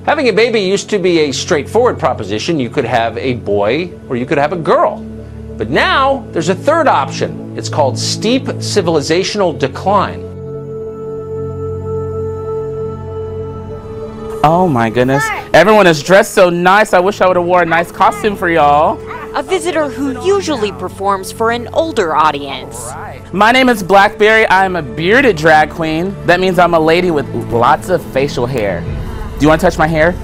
Having a baby used to be a straightforward proposition. You could have a boy or you could have a girl. But now there's a third option. It's called steep civilizational decline. Oh my goodness. Everyone is dressed so nice. I wish I would have worn a nice costume for y'all. A visitor who usually performs for an older audience. My name is Blackberry. I'm a bearded drag queen. That means I'm a lady with lots of facial hair. Do you want to touch my hair?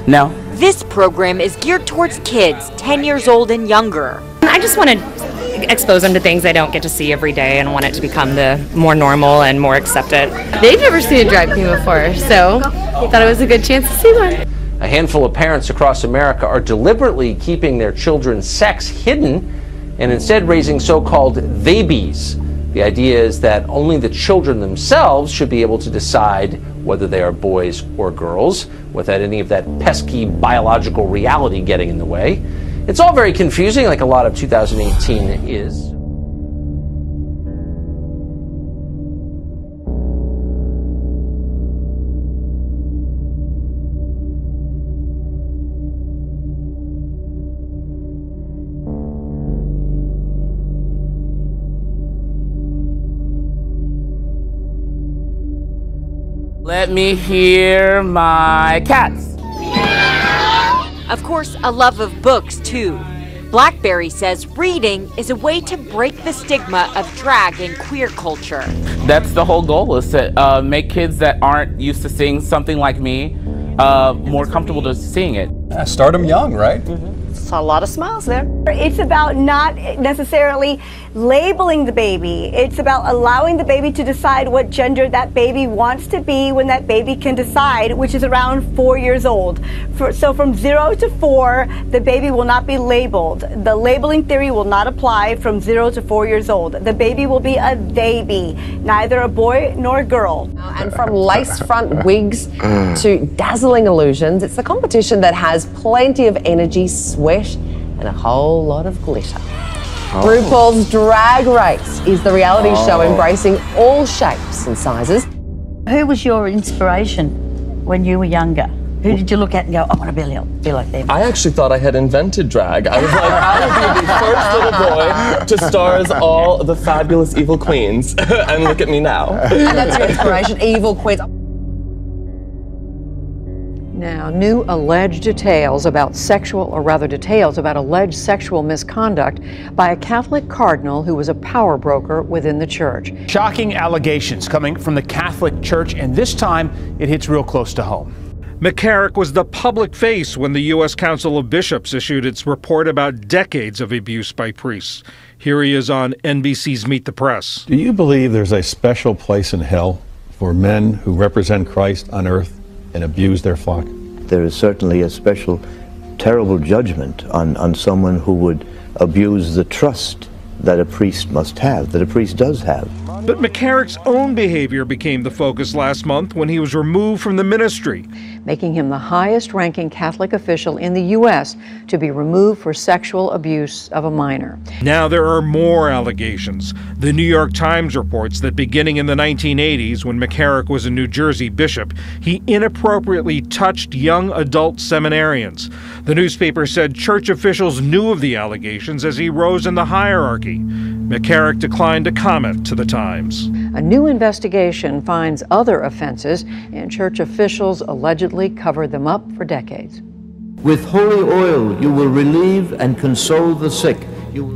No. This program is geared towards kids 10 years old and younger. I just want to expose them to things they don't get to see every day and want it to become the more normal and more accepted. They've never seen a drag queen before, so I thought it was a good chance to see one. A handful of parents across America are deliberately keeping their children's sex hidden and instead raising so-called babies. The idea is that only the children themselves should be able to decide whether they are boys or girls, without any of that pesky biological reality getting in the way. It's all very confusing, like a lot of 2018 is. Let me hear my cats. Of course, a love of books, too. Blackberry says reading is a way to break the stigma of drag in queer culture. That's the whole goal, is to make kids that aren't used to seeing something like me more comfortable to seeing it. Yeah, start them young, right? Saw a lot of smiles there. It's about not necessarily labeling the baby. It's about allowing the baby to decide what gender that baby wants to be when that baby can decide, which is around 4 years old. So from 0 to 4, the baby will not be labeled. The labeling theory will not apply from 0 to 4 years old. The baby will be a baby, neither a boy nor a girl. And from lace front wigs to dazzling illusions, it's the competition that has plenty of energy, sweat, and a whole lot of glitter. RuPaul's Drag Race is the reality show embracing all shapes and sizes. Who was your inspiration when you were younger? Who did you look at and go, I want to be like them? I actually thought I had invented drag. I was like, I would be the first little boy to star as all the fabulous evil queens. And look at me now. And that's your inspiration, evil queens. Now, new alleged details about alleged sexual misconduct by a Catholic cardinal who was a power broker within the church. Shocking allegations coming from the Catholic Church, and this time it hits real close to home. McCarrick was the public face when the U.S. Council of Bishops issued its report about decades of abuse by priests. Here he is on NBC's Meet the Press. Do you believe there's a special place in hell for men who represent Christ on earth and abuse their flock? There is certainly a special, terrible judgment on someone who would abuse the trust that a priest must have, that a priest does have. But McCarrick's own behavior became the focus last month when he was removed from the ministry, making him the highest-ranking Catholic official in the U.S. to be removed for sexual abuse of a minor. Now there are more allegations. The New York Times reports that beginning in the 1980s, when McCarrick was a New Jersey bishop, he inappropriately touched young adult seminarians. The newspaper said church officials knew of the allegations as he rose in the hierarchy. McCarrick declined to comment to the Times. A new investigation finds other offenses, and church officials allegedly covered them up for decades. With holy oil you will relieve and console the sick.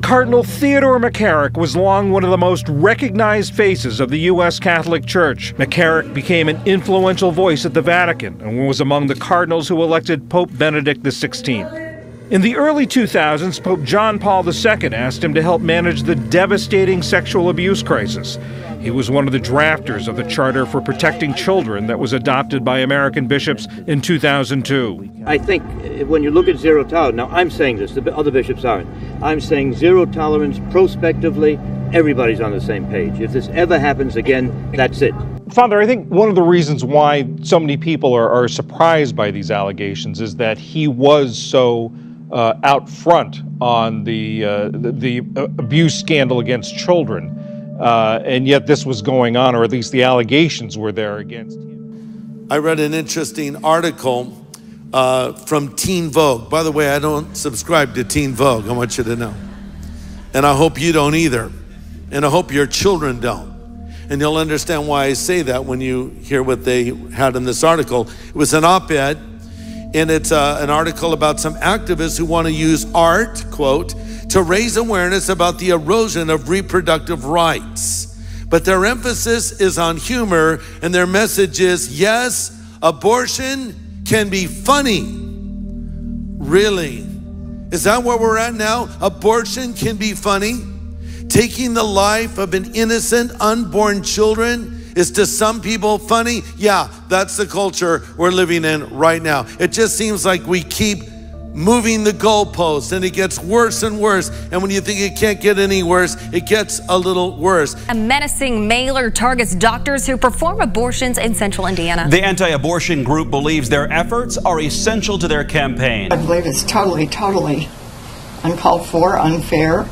Cardinal Theodore McCarrick was long one of the most recognized faces of the U.S. Catholic Church. McCarrick became an influential voice at the Vatican and was among the cardinals who elected Pope Benedict XVI. In the early 2000s, Pope John Paul II asked him to help manage the devastating sexual abuse crisis. He was one of the drafters of the Charter for Protecting Children that was adopted by American bishops in 2002. I think when you look at zero tolerance, now I'm saying this, the other bishops aren't. I'm saying zero tolerance prospectively, everybody's on the same page. If this ever happens again, that's it. Father, I think one of the reasons why so many people are surprised by these allegations is that he was so out front on the abuse scandal against children, and yet this was going on, or at least the allegations were there against him. I read an interesting article from Teen Vogue. By the way, I don't subscribe to Teen Vogue, I want you to know. And I hope you don't either. And I hope your children don't. And you'll understand why I say that when you hear what they had in this article. It was an op-ed, and it's an article about some activists who want to use art, quote, to raise awareness about the erosion of reproductive rights. But their emphasis is on humor, and their message is, yes, abortion can be funny. Really? Is that where we're at now? Abortion can be funny? Taking the life of an innocent unborn children is to some people funny? Yeah, that's the culture we're living in right now. It just seems like we keep moving the goalposts, and it gets worse and worse. And when you think it can't get any worse, it gets a little worse. A menacing mailer targets doctors who perform abortions in central Indiana. The anti-abortion group believes their efforts are essential to their campaign. I believe it's totally uncalled for, unfair,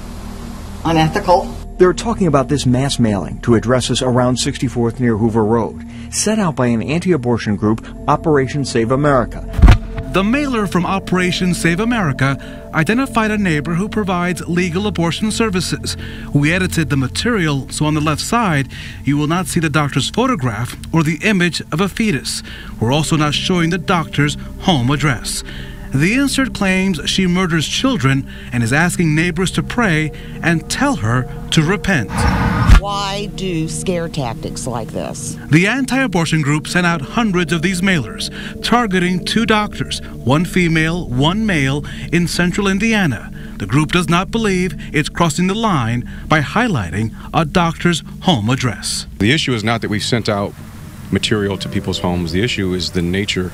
unethical. They're talking about this mass mailing to addresses around 64th near Hoover Road, set out by an anti-abortion group, Operation Save America. The mailer from Operation Save America identified a neighbor who provides legal abortion services. We edited the material so on the left side you will not see the doctor's photograph or the image of a fetus. We're also not showing the doctor's home address. The insert claims she murders children and is asking neighbors to pray and tell her to repent. Why do scare tactics like this? The anti-abortion group sent out hundreds of these mailers, targeting 2 doctors, 1 female, 1 male, in central Indiana. The group does not believe it's crossing the line by highlighting a doctor's home address. The issue is not that we sent out material to people's homes. The issue is the nature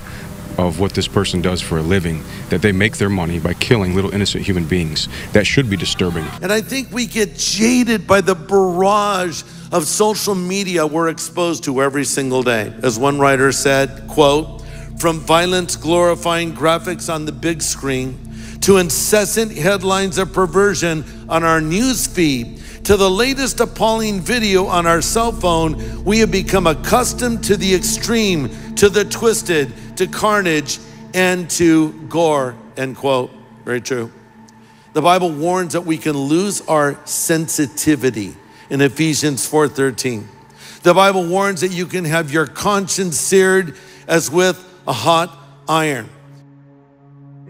of what this person does for a living, that they make their money by killing little innocent human beings. That should be disturbing. And I think we get jaded by the barrage of social media we're exposed to every single day. As one writer said, quote, from violence glorifying graphics on the big screen to incessant headlines of perversion on our news feed, to the latest appalling video on our cell phone, we have become accustomed to the extreme, to the twisted, to carnage, and to gore, end quote. Very true. The Bible warns that we can lose our sensitivity in Ephesians 4:13. The Bible warns that you can have your conscience seared as with a hot iron.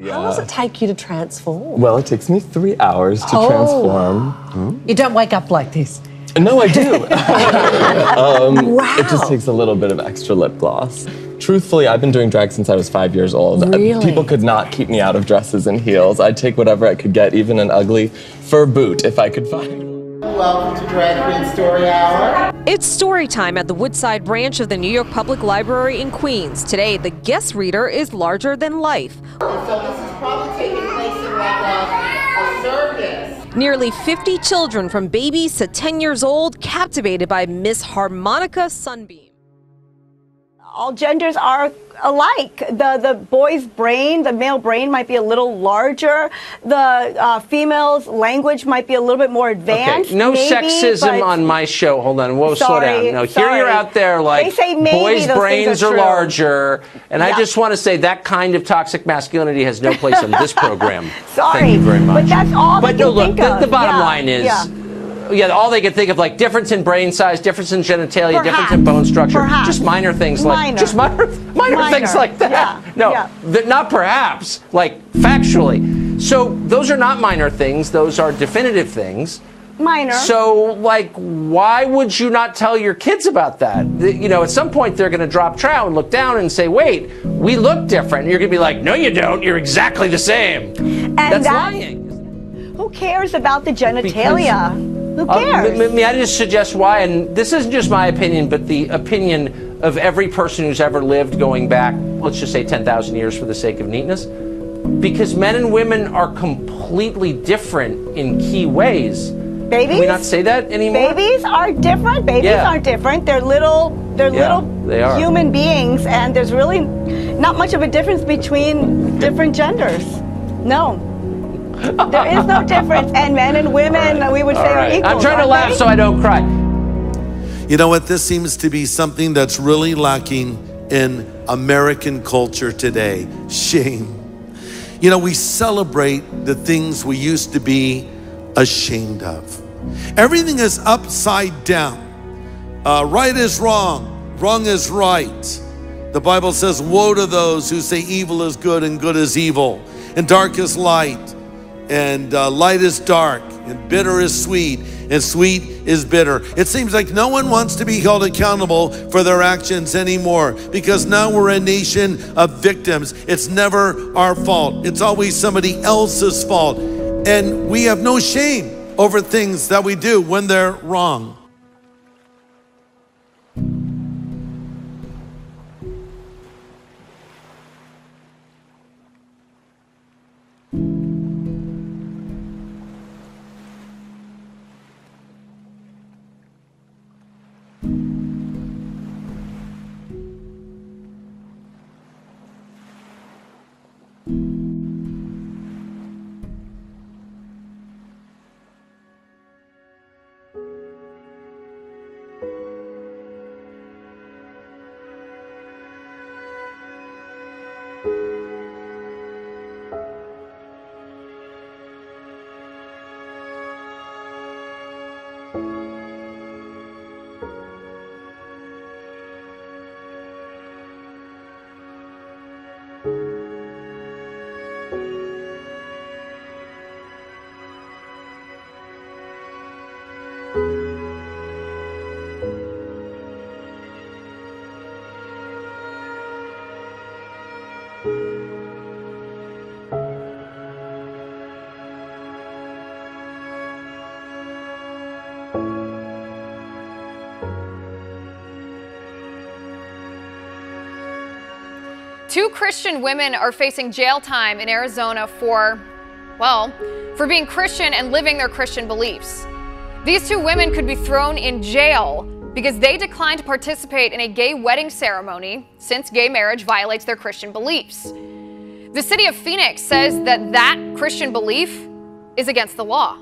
How long does it take you to transform? Well, it takes me 3 hours to transform. You don't wake up like this. No, I do. Wow. It just takes a little bit of extra lip gloss. Truthfully, I've been doing drag since I was 5 years old. Really? People could not keep me out of dresses and heels. I'd take whatever I could get, even an ugly fur boot if I could find one. Welcome to Drag Queen Story Hour. It's story time at the Woodside branch of the New York Public Library in Queens. Today, the guest reader is larger than life. So this is probably taking place in like a circus. Nearly 50 children from babies to 10 years old captivated by Miss Harmonica Sunbeam. All genders are alike. The boy's brain, the male brain might be a little larger. The female's language might be a little bit more advanced. Okay, no maybe, sexism on my show. Hold on, whoa, slow down. No, here you're out there like they say maybe boys' those brains are true. larger, and I just want to say that kind of toxic masculinity has no place on this program. Sorry, thank you very much. but that's all they can think of. The bottom line is. Yeah, all they can think of, like difference in brain size, difference in genitalia, difference in bone structure, just minor things like just minor things like that. Not perhaps, like factually. So those are not minor things; those are definitive things. Minor. So, like, why would you not tell your kids about that? You know, at some point they're going to drop trow and look down and say, "Wait, we look different." And you're going to be like, "No, you don't. You're exactly the same." And that's lying. Who cares about the genitalia? Who cares? May I just suggest why? And this isn't just my opinion, but the opinion of every person who's ever lived going back, let's just say 10,000 years for the sake of neatness. Because men and women are completely different in key ways. Babies? Can we not say that anymore? Babies are different. Babies aren't different. They're little human beings, and there's really not much of a difference between different genders. No. There is no difference, and men and women, we would say, are equal. I'm trying to laugh so I don't cry. You know what? This seems to be something that's really lacking in American culture today? Shame. You know, we celebrate the things we used to be ashamed of. Everything is upside down. Right is wrong, wrong is right. The Bible says, woe to those who say evil is good and good is evil, and dark is light, and light is dark, and bitter is sweet, and sweet is bitter. It seems like no one wants to be held accountable for their actions anymore, because now we're a nation of victims. It's never our fault. It's always somebody else's fault. And we have no shame over things that we do when they're wrong. Two Christian women are facing jail time in Arizona for being Christian and living their Christian beliefs. These two women could be thrown in jail because they declined to participate in a gay wedding ceremony, since gay marriage violates their Christian beliefs. The city of Phoenix says that Christian belief is against the law.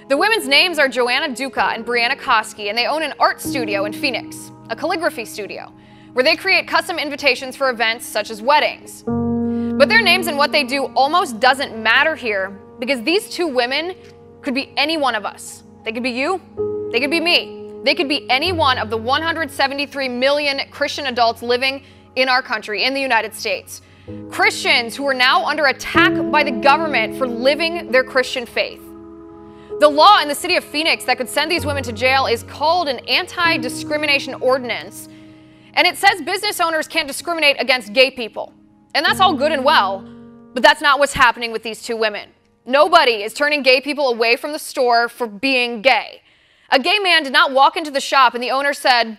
The women's names are Joanna Duca and Brianna Koski, and they own an art studio in Phoenix, a calligraphy studio, where they create custom invitations for events such as weddings. But their names and what they do almost doesn't matter here, because these two women could be any one of us. They could be you, they could be me, they could be any one of the 173 million Christian adults living in our country, in the United States. Christians who are now under attack by the government for living their Christian faith. The law in the city of Phoenix that could send these women to jail is called an anti-discrimination ordinance. And it says business owners can't discriminate against gay people. And that's all good and well, but that's not what's happening with these two women. Nobody is turning gay people away from the store for being gay. A gay man did not walk into the shop and the owner said,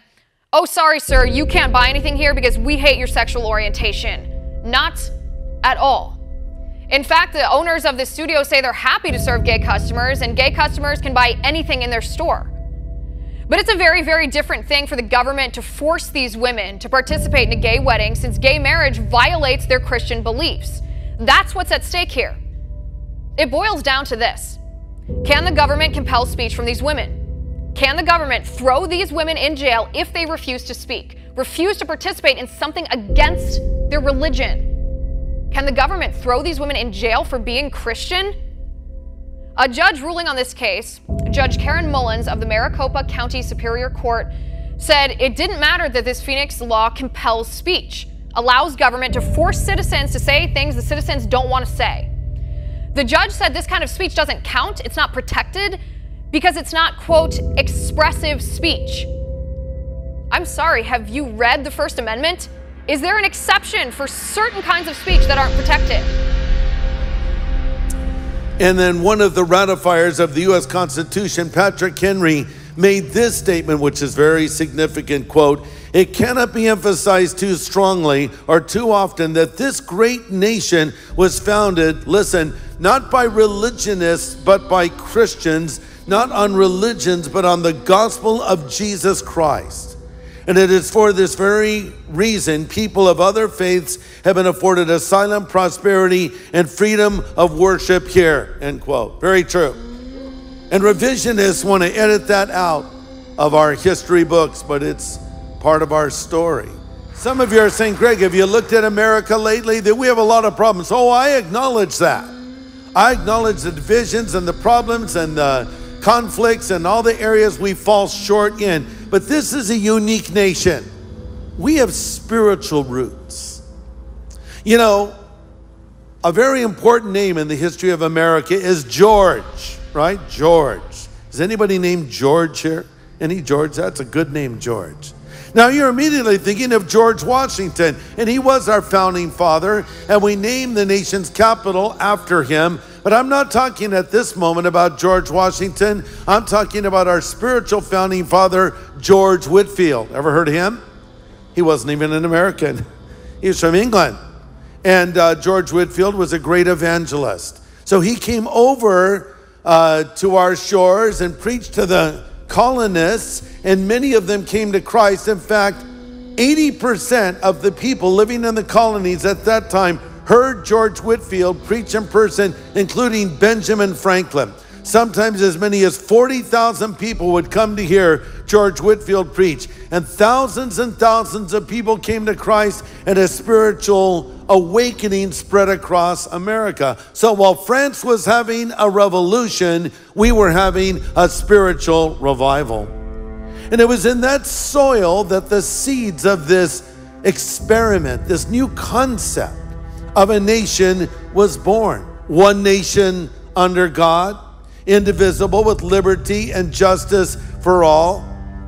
"Oh, sorry, sir, you can't buy anything here because we hate your sexual orientation." Not at all. In fact, the owners of this studio say they're happy to serve gay customers, and gay customers can buy anything in their store. But it's a very, very different thing for the government to force these women to participate in a gay wedding, since gay marriage violates their Christian beliefs. That's what's at stake here. It boils down to this. Can the government compel speech from these women? Can the government throw these women in jail if they refuse to speak, refuse to participate in something against their religion? Can the government throw these women in jail for being Christian? A judge ruling on this case, Judge Karen Mullins of the Maricopa County Superior Court, said it didn't matter that this Phoenix law compels speech, allows government to force citizens to say things the citizens don't want to say. The judge said this kind of speech doesn't count, it's not protected, because it's not, quote, expressive speech. I'm sorry, have you read the First Amendment? Is there an exception for certain kinds of speech that aren't protected? And then one of the ratifiers of the U.S. Constitution, Patrick Henry, made this statement, which is very significant, quote, "It cannot be emphasized too strongly or too often that this great nation was founded, listen, not by religionists, but by Christians, not on religions, but on the gospel of Jesus Christ. And it is for this very reason people of other faiths have been afforded asylum, prosperity, and freedom of worship here," end quote. Very true. And revisionists want to edit that out of our history books, but it's part of our story. Some of you are saying, Greg, have you looked at America lately? That we have a lot of problems. Oh, I acknowledge that. I acknowledge the divisions and the problems and the conflicts and all the areas we fall short in. But this is a unique nation. We have spiritual roots. You know, a very important name in the history of America is George, right? George. Is anybody named George here? Any George? That's a good name, George. Now you're immediately thinking of George Washington, and he was our founding father, and we named the nation's capital after him. But I'm not talking at this moment about George Washington. I'm talking about our spiritual founding father, George Whitefield. Ever heard of him? He wasn't even an American. He was from England. And George Whitefield was a great evangelist. So he came over to our shores and preached to the colonists, and many of them came to Christ. In fact, 80% of the people living in the colonies at that time heard George Whitefield preach in person, including Benjamin Franklin. Sometimes as many as 40,000 people would come to hear George Whitefield preach. And thousands of people came to Christ, and a spiritual awakening spread across America. So while France was having a revolution, we were having a spiritual revival. And it was in that soil that the seeds of this experiment, this new concept of a nation was born. One nation under God, indivisible, with liberty and justice for all.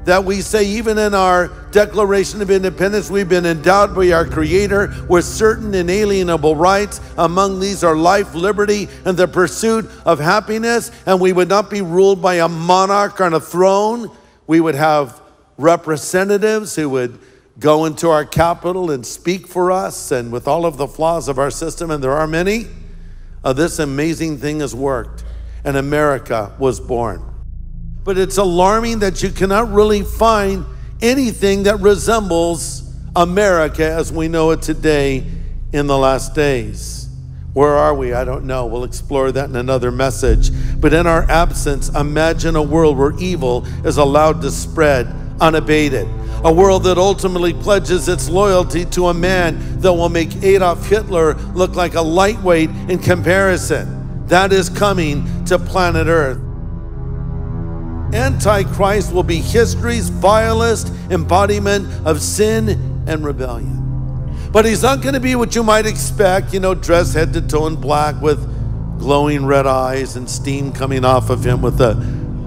That we say even in our Declaration of Independence, we've been endowed by our Creator with certain inalienable rights. Among these are life, liberty, and the pursuit of happiness. And we would not be ruled by a monarch on a throne. We would have representatives who would go into our capital and speak for us. And with all of the flaws of our system, and there are many, this amazing thing has worked. And America was born. But it's alarming that you cannot really find anything that resembles America as we know it today in the last days. Where are we? I don't know. We'll explore that in another message. But in our absence, imagine a world where evil is allowed to spread unabated. A world that ultimately pledges its loyalty to a man that will make Adolf Hitler look like a lightweight in comparison. That is coming to planet Earth. Antichrist will be history's vilest embodiment of sin and rebellion. But he's not going to be what you might expect, you know, dressed head to toe in black with glowing red eyes and steam coming off of him with the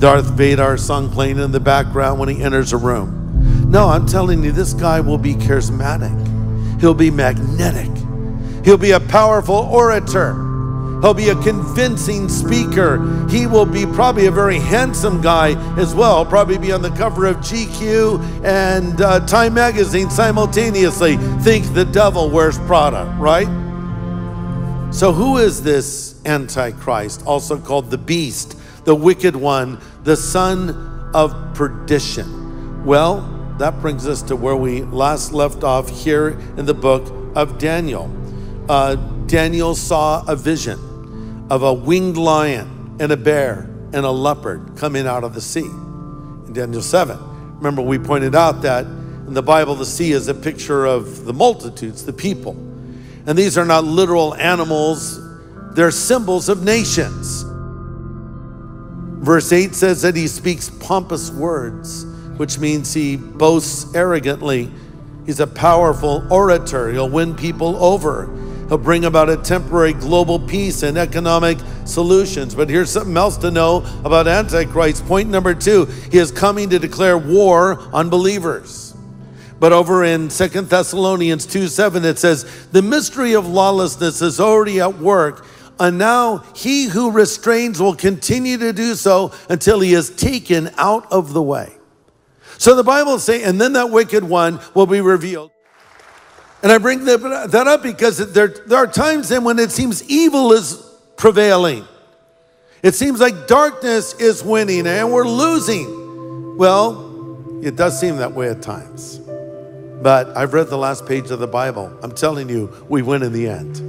Darth Vader song playing in the background when he enters a room. No, I'm telling you, this guy will be charismatic. He'll be magnetic. He'll be a powerful orator. He'll be a convincing speaker. He will be probably a very handsome guy as well. He'll probably be on the cover of GQ and Time magazine simultaneously. Think the devil wears Prada, right? So who is this Antichrist, also called the beast, the wicked one, the son of perdition? Well, that brings us to where we last left off here in the book of Daniel. Daniel saw a vision of a winged lion and a bear and a leopard coming out of the sea in Daniel 7. Remember, we pointed out that in the Bible, the sea is a picture of the multitudes, the people. And these are not literal animals, they're symbols of nations. Verse 8 says that he speaks pompous words, which means he boasts arrogantly. He's a powerful orator. He'll win people over. He'll bring about a temporary global peace and economic solutions. But here's something else to know about Antichrist. Point number 2, he is coming to declare war on believers. But over in 2 Thessalonians 2:7, it says, the mystery of lawlessness is already at work, and now he who restrains will continue to do so until he is taken out of the way. So the Bible is saying, and then that wicked one will be revealed. And I bring that up because there are times then when it seems evil is prevailing. It seems like darkness is winning and we're losing. Well, it does seem that way at times. But I've read the last page of the Bible. I'm telling you, we win in the end.